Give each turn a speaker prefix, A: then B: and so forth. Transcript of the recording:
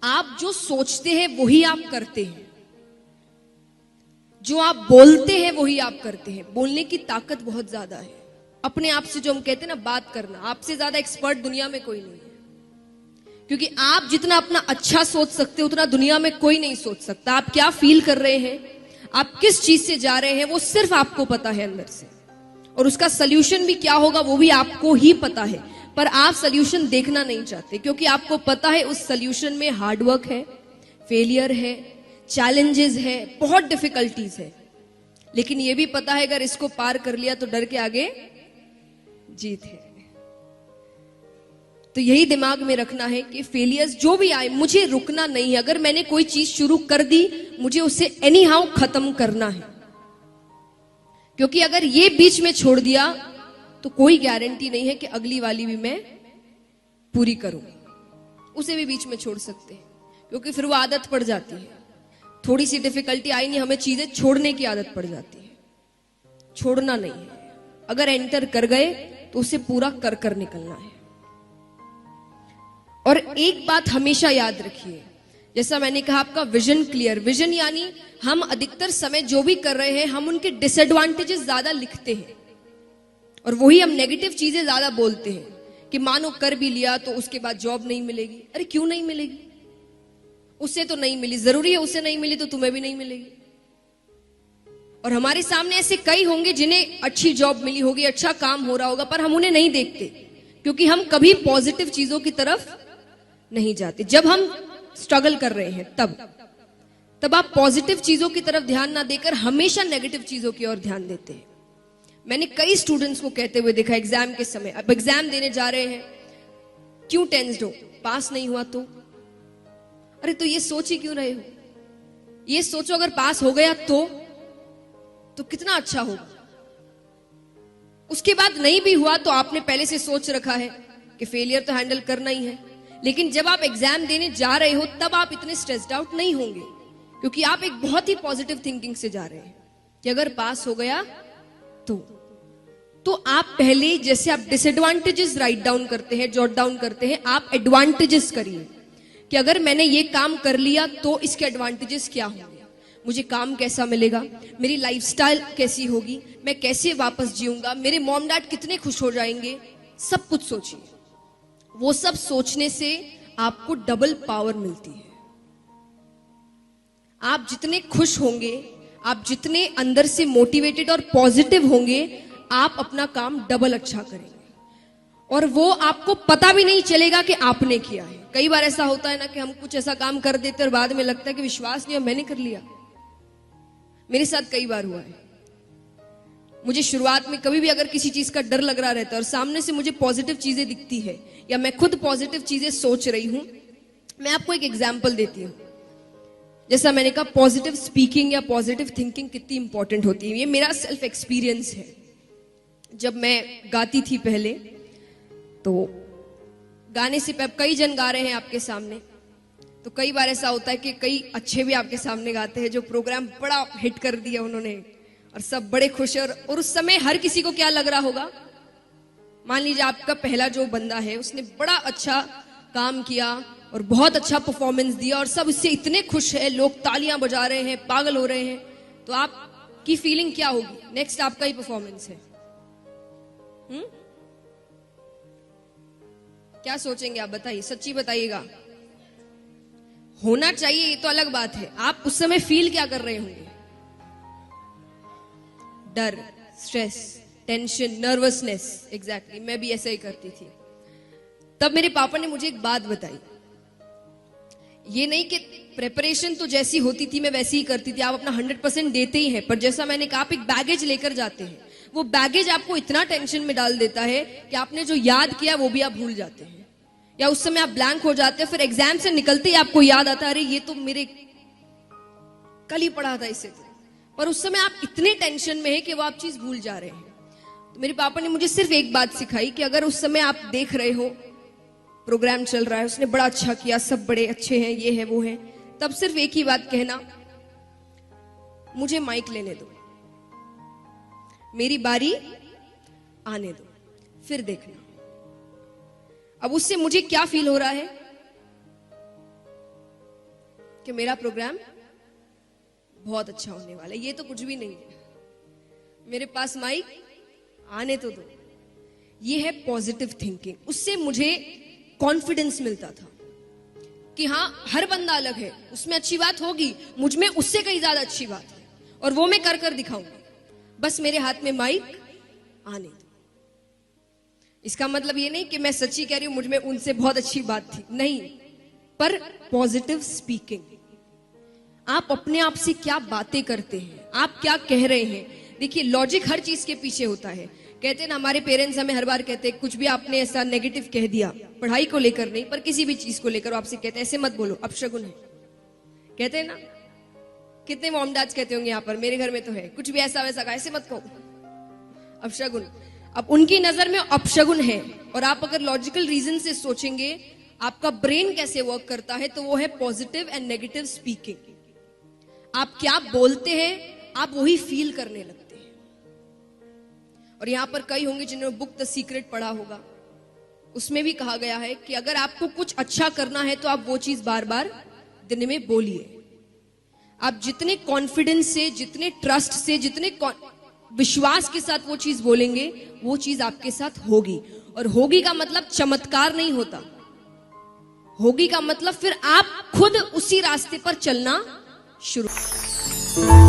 A: आप जो सोचते हैं वही आप करते हैं, जो आप बोलते हैं वही आप करते हैं। बोलने की ताकत बहुत ज्यादा है। अपने आप से जो हम कहते हैं ना बात करना, आपसे ज्यादा एक्सपर्ट दुनिया में कोई नहीं है। क्योंकि आप जितना अपना अच्छा सोच सकते हो उतना दुनिया में कोई नहीं सोच सकता। आप क्या फील कर रहे हैं, आप किस चीज से जा रहे हैं, वो सिर्फ आपको पता है अंदर से। और उसका सोल्यूशन भी क्या होगा वो भी आपको ही पता है। पर आप सोल्यूशन देखना नहीं चाहते क्योंकि आपको पता है उस सोल्यूशन में हार्डवर्क है, फेलियर है, चैलेंजेस है, बहुत डिफिकल्टीज है। लेकिन यह भी पता है अगर इसको पार कर लिया तो डर के आगे जीत है। तो यही दिमाग में रखना है कि फेलियर्स जो भी आए मुझे रुकना नहीं है। अगर मैंने कोई चीज शुरू कर दी मुझे उसे एनी हाउ खत्म करना है। क्योंकि अगर ये बीच में छोड़ दिया तो कोई गारंटी नहीं है कि अगली वाली भी मैं पूरी करूं। उसे भी बीच में छोड़ सकते हैं क्योंकि फिर वो आदत पड़ जाती है। थोड़ी सी डिफिकल्टी आई नहीं, हमें चीजें छोड़ने की आदत पड़ जाती है। छोड़ना नहीं है। अगर एंटर कर गए तो उसे पूरा कर कर निकलना है। और एक बात हमेशा याद रखिए, जैसा मैंने कहा आपका विजन क्लियर। विजन यानी हम अधिकतर समय जो भी कर रहे हैं हम उनके डिसएडवांटेजेस ज्यादा लिखते हैं और वही हम नेगेटिव चीजें ज्यादा बोलते हैं कि मानो कर भी लिया तो उसके बाद जॉब नहीं मिलेगी। अरे क्यों नहीं मिलेगी? उससे तो नहीं मिली, जरूरी है उससे नहीं मिली तो तुम्हें भी नहीं मिलेगी। और हमारे सामने ऐसे कई होंगे जिन्हें अच्छी जॉब मिली होगी, अच्छा काम हो रहा होगा, पर हम उन्हें नहीं देखते क्योंकि हम कभी पॉजिटिव चीजों की तरफ नहीं जाते। जब हम स्ट्रगल कर रहे हैं तब आप पॉजिटिव चीजों की तरफ ध्यान ना देकर हमेशा नेगेटिव चीजों की ओर ध्यान देते हैं। मैंने कई स्टूडेंट्स को कहते हुए देखा एग्जाम के समय, अब एग्जाम देने जा रहे हैं, क्यों टेंस्ड हो? पास नहीं हुआ तो? अरे तो ये सोच ही क्यों रहे हो? ये सोचो अगर पास हो गया तो कितना अच्छा होगा। उसके बाद नहीं भी हुआ तो आपने पहले से सोच रखा है कि फेलियर तो हैंडल करना ही है। लेकिन जब आप एग्जाम देने जा रहे हो तब आप इतने स्ट्रेस्ड आउट नहीं होंगे क्योंकि आप एक बहुत ही पॉजिटिव थिंकिंग से जा रहे हैं कि अगर पास हो गया तो आप पहले जैसे आप डिसएडवांटेजेस राइट डाउन करते हैं, जॉट डाउन करते हैं, आप एडवांटेजेस करिए कि अगर मैंने ये काम कर लिया तो इसके एडवांटेजेस क्या होंगे, मुझे काम कैसा मिलेगा, मेरी लाइफस्टाइल कैसी होगी, मैं कैसे वापस जीऊंगा, मेरे मॉम डैड कितने खुश हो जाएंगे। सब कुछ सोचिए। वो सब सोचने से आपको डबल पावर मिलती है। आप जितने खुश होंगे, आप जितने अंदर से मोटिवेटेड और पॉजिटिव होंगे, आप अपना काम डबल अच्छा करेंगे और वो आपको पता भी नहीं चलेगा कि आपने किया है। कई बार ऐसा होता है ना कि हम कुछ ऐसा काम कर देते और बाद में लगता है कि विश्वास नहीं है मैंने कर लिया। मेरे साथ कई बार हुआ है। मुझे शुरुआत में कभी भी अगर किसी चीज का डर लग रहा रहता है और सामने से मुझे पॉजिटिव चीजें दिखती है या मैं खुद पॉजिटिव चीजें सोच रही हूं, मैं आपको एक एग्जांपल देती हूं। जैसा मैंने कहा पॉजिटिव स्पीकिंग या पॉजिटिव थिंकिंग कितनी इंपॉर्टेंट होती है, ये मेरा सेल्फ एक्सपीरियंस है। जब मैं गाती थी पहले तो गाने से कई जन गा रहे हैं आपके सामने, तो कई बार ऐसा होता है कि कई अच्छे भी आपके सामने गाते हैं जो प्रोग्राम बड़ा हिट कर दिया उन्होंने और सब बड़े खुश हैं। और उस समय हर किसी को क्या लग रहा होगा, मान लीजिए आपका पहला जो बंदा है उसने बड़ा अच्छा काम किया और बहुत अच्छा परफॉर्मेंस दिया और सब इससे इतने खुश है, लोग तालियां बजा रहे हैं, पागल हो रहे हैं, तो आपकी फीलिंग क्या होगी? नेक्स्ट आपका ही परफॉर्मेंस है। क्या सोचेंगे आप? बताइए, सच्ची बताइएगा। होना चाहिए ये तो अलग बात है, आप उस समय फील क्या कर रहे होंगे? डर, स्ट्रेस, टेंशन, नर्वसनेस। एग्जैक्टली मैं भी ऐसा ही करती थी। तब मेरे पापा ने मुझे एक बात बताई, ये नहीं कि प्रेपरेशन तो जैसी होती थी मैं वैसी ही करती थी, आप अपना 100% देते ही हैं, पर जैसा मैंने कहा आप एक बैगेज लेकर जाते हैं, वो बैगेज आपको इतना टेंशन में डाल देता है कि आपने जो याद किया वो भी आप भूल जाते हैं या उस समय आप ब्लैंक हो जाते हैं। फिर एग्जाम से निकलते ही आपको याद आता है अरे ये तो मेरे कल ही पढ़ा था इसे, पर उस समय आप इतने टेंशन में है कि वो आप चीज भूल जा रहे हैं। तो मेरे पापा ने मुझे सिर्फ एक बात सिखाई कि अगर उस समय आप देख रहे हो प्रोग्राम चल रहा है, उसने बड़ा अच्छा किया, सब बड़े अच्छे हैं, ये है वो है, तब सिर्फ एक ही बात कहना, मुझे माइक लेने दो, मेरी बारी आने दो, फिर देखना। अब उससे मुझे क्या फील हो रहा है? कि मेरा प्रोग्राम बहुत अच्छा होने वाला है। ये तो कुछ भी नहीं है, मेरे पास माइक आने तो दो। ये है पॉजिटिव थिंकिंग। उससे मुझे कॉन्फिडेंस मिलता था कि हाँ, हर बंदा अलग है, उसमें अच्छी बात होगी, मुझ में उससे कहीं ज्यादा अच्छी बात है, और वो मैं कर कर दिखाऊंगी। बस मेरे हाथ में माइक आने दो। इसका मतलब ये नहीं कि मैं सच्ची कह रही हूं मुझ में उनसे बहुत अच्छी बात थी, नहीं, पर पॉजिटिव स्पीकिंग। आप अपने आप से क्या बातें करते हैं, आप क्या कह रहे हैं। देखिए, लॉजिक हर चीज के पीछे होता है। कहते हैं ना, हमारे पेरेंट्स हमें हर बार कहते हैं, कुछ भी आपने ऐसा नेगेटिव कह दिया, पढ़ाई को लेकर नहीं पर किसी भी चीज को लेकर, आपसे कहते हैं ऐसे मत बोलो, अपशगुन है। कहते हैं ना, कितने मॉम डैड्स कहते होंगे यहाँ पर, मेरे घर में तो है, कुछ भी ऐसा वैसा कहा, ऐसे मत कहो, अपशगुन। अब उनकी नजर में अपशगुन है, और आप अगर लॉजिकल रीजन से सोचेंगे आपका ब्रेन कैसे वर्क करता है, तो वो है पॉजिटिव एंड नेगेटिव स्पीकिंग। आप क्या बोलते हैं, आप वही फील करने लगते हैं। और यहां पर कई होंगे जिन्होंने बुक द सीक्रेट पढ़ा होगा, उसमें भी कहा गया है कि अगर आपको कुछ अच्छा करना है तो आप वो चीज बार बार दिन में बोलिए। आप जितने कॉन्फिडेंस से, जितने ट्रस्ट से, जितने विश्वास के साथ वो चीज बोलेंगे, वो चीज आपके साथ होगी। और होगी का मतलब चमत्कार नहीं होता, होगी का मतलब फिर आप खुद उसी रास्ते पर चलना शुरू।